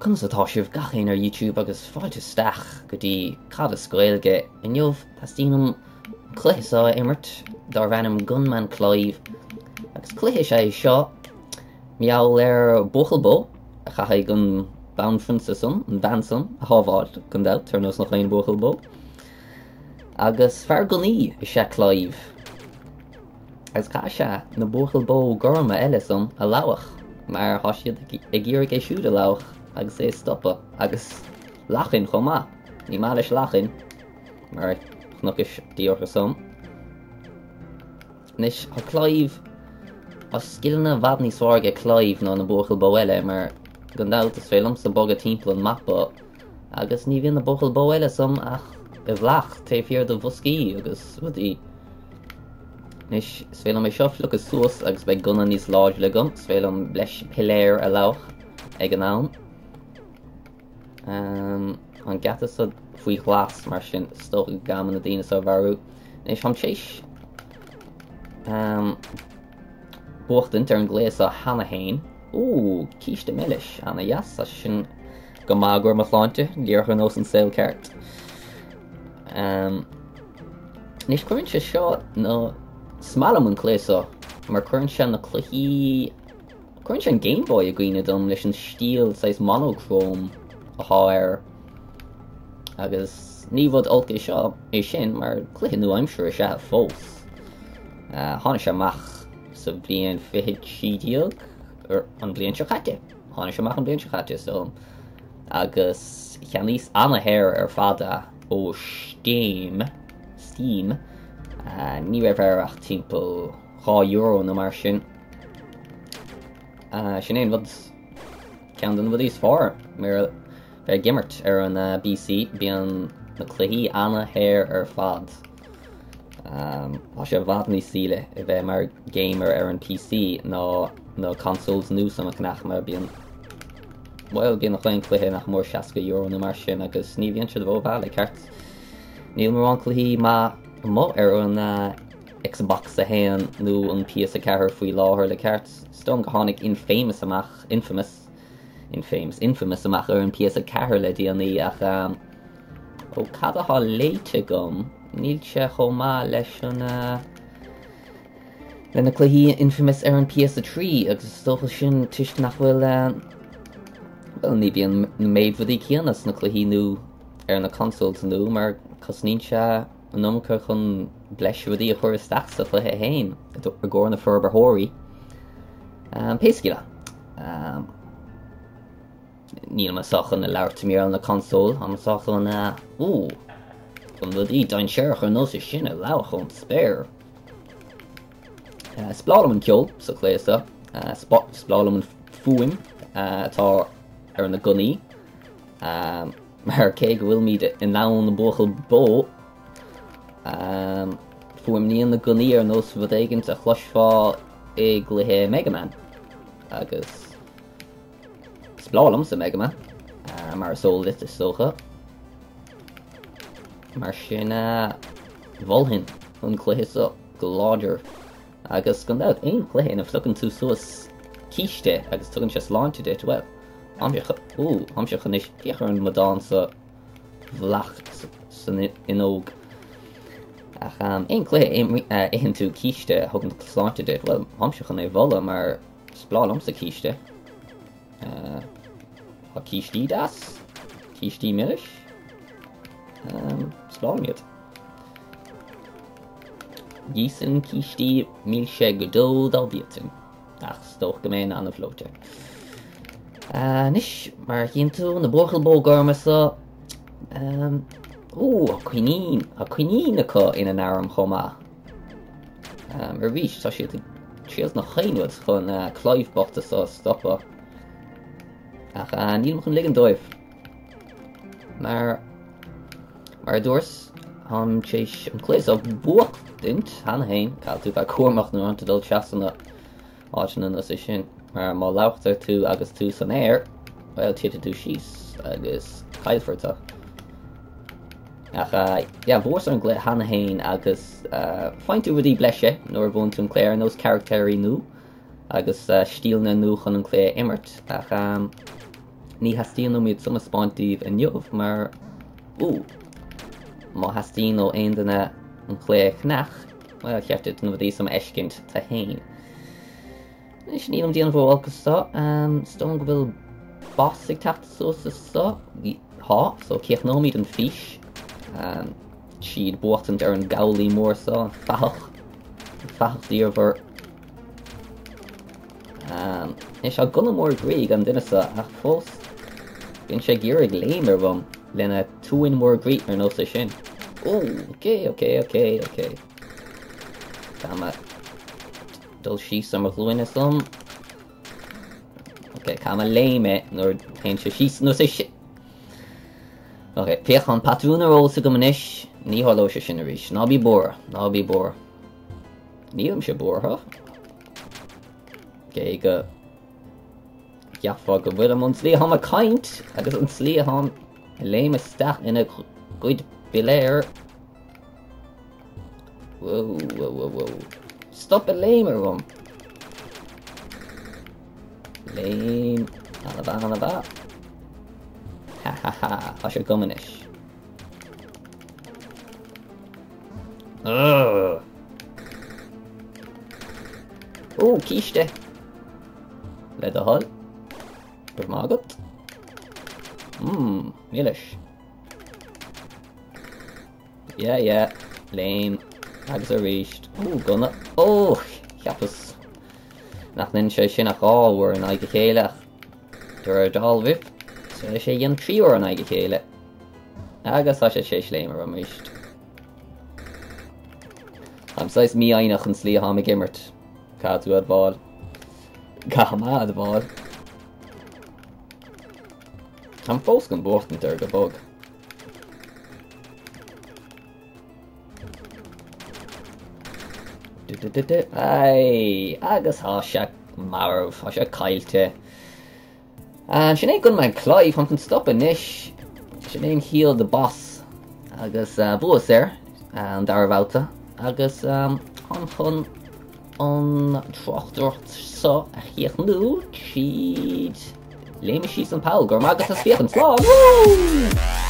Conas atá sibh gachéin ar YouTube agus fáilte isteach go dtí cad is Gaeilge inniuh tá stíanam cluichí imirt dar bhainm gunman Clive agus cluichí sé seo meall ar buachaill a chaithe gun banfransa san an bhansam a hábháil gun dat tar nos nach léon buachaill agus fear guní is sé Clive agus cá se na buachaill gorma eile san a lámhach mar thoisiad ag iarraigh é siúd a lámhach agus é stoppa agus lachin chomh ní má leis lachin mar nach is díorcha san nis a Clive as skillna bhad ní swarge Clive ná na buachaill eile mar gandát is félam sa bog a timppla an mappa agus ní bhíon na buachaill eile sam ach i bhlach taobh do bhoscaí agus rudí nis is félam é seofla agus suas agus beidh gunna níos láid le gom is félam leis piléir a lámhach ag an ann an gatas faoi glas mar sin stoch gaman na daine sa bharú nis ham séis buchtint ar an gléas a hana hain cístí milliis anna jas a sin go mágur ma chláinte díorcha nó an saoil ceart nis cuirin se seo nó smalam an gléasa mar cuirin se na cluichí cuirin se an Game Boy a gcuoine dom leis an stíl sais monochrome a háir agus ní bhd olca seo é sin mar cluichí nu aimsúr is se fós tháinig sé amach sa bblion feidir ar an bblion seo chaite tháinig sé amach an bblion seo chaite so agus chean níos anathair ar fada ó Steam ní raibh ach timpeall €2 na mar sin sin éon bhd cean den bhd íos fáir mar bheith imirt ar an BC bíon na cluichí anathair ar fad tá sé bhd níos síle I bheith mar gamer ar an PC ná consoles nús am cnach mar bíon bíon nach léon cluiche nach mór €60 na mar sin agus ní bhíonn siad bhóbhá le ceart níl mar an cluichí má ar an Xbox a héan nó an PS4 faoi láthair le ceart stom go tháinig infamous amach ar an PS4 le díanaí ach ó cad athá léite gom níl sé chomh leis an le na cluichí infamous ar an PS3 agus stocha sin tuisc nach bhfuil well ní bíon méadhí céanas na cluichí nó ar na consoles nó mar cosnín se an numcha chun bleisihí a chuir isteach sa cluiche hain a gcóir na forbarthirí péiscile níl me sachan na leabhart mé na console an sachan chun bhí dain seirch ar nó sin a leabhach chun spéir splálam an ceol sa chléasa splálam an fuaim atá ar na guní mar cé go bhfuil míad in nán na buachaill fuaim níon na guní ar nó bhd éigent a chluisfá i gluthe Mega Man agus splálam sa Mega Man mar sól lit is socha mar sin bholhin chun cluiche go láidir agus gan dat éon cluiche na flucan tú suas cíiste agus tugann sé sláinte dit well amse chunis fiachar an madán sa bhlach san inóg ach éon cluiche éhan tú cíiste thugann sláinte dit well amse chun é bhola mar splálam sa cíiste a cístí das cístí milliis spláimiad dísan cístí míse go dó dá bíotin ach stoch go méin anna flóte nis mar chin tú na buachaill gorma sa a cuinín acu in an áram chomh ar bhís tá siad na chainúid chun Clive bochta sa stoppa ach níl chun ligan dóibh mar dúirs an séis an cléis a buach dint hana hain cael tú bheith cuamach nó an dul teasanna áitina na sin mar má láchtar tú agus tú san air bhil títe tú síos agus cailfarta ach bhór an glé hana hain agus fáin tú bhdí bleise nóir bhain tú an cléir nós charactéirí nó agus stíl na nó chun an clé imirt ach ní hastíon míad suma spáintíomh inniuh mar má hastíon ó aon duine an chléach nach cheartid nó bhí som eiscint tá hain. Is níl an díanamh agus stone go bhfuil bos ag teachta sosa so so ceach nóid an fís siad buachtant ar an gaolaí mór so an feach díormhar. Is a gona mór gríig an duine sa ach fós bhíonn sé ggéir ag léimar bhm lena túin mór gríig ar nó sa sin. Okay. Kama dul síos am a gluine som. Okay, kama léime nor hain se síos nó sé shit. Okay, féach an patrúnar ó sa gomanis ní halló se sin a ríis. Ná bí bór. Nílam se bór, ha? Okay, go Jafa go bhfuil am an slí ham a caint agus an slí ham léime stach ina good biléir. Whoa. Stop a lamer one. Lame. Anaba. Ha. I should come inish. Oh, kiiste. Let the hull. Bermagot. Milish. Yeah. Lame. Agus a ríist. Gunna. Chiapas. Nach nin sé sin a gáhar an aige chéile. Dur dal vip. So sé dhéan 3 uair an aige chéile. Agus a sé sléimar am ríist. Am sais mí ainach an slí ham ag imirt. Cadú ad bháil. Gama ad bháil. Am fós gan bórtant ar go bog. Ai, agus há se marmh, há se caiilte. Sin é gun man Clive, han can stop a nish. Sin é híal de boss. Agus buas an darabhálta. Agus an chun an trochtdrocht so a chiach nú, siad léime síos an pál, gur agus a spiach an slán.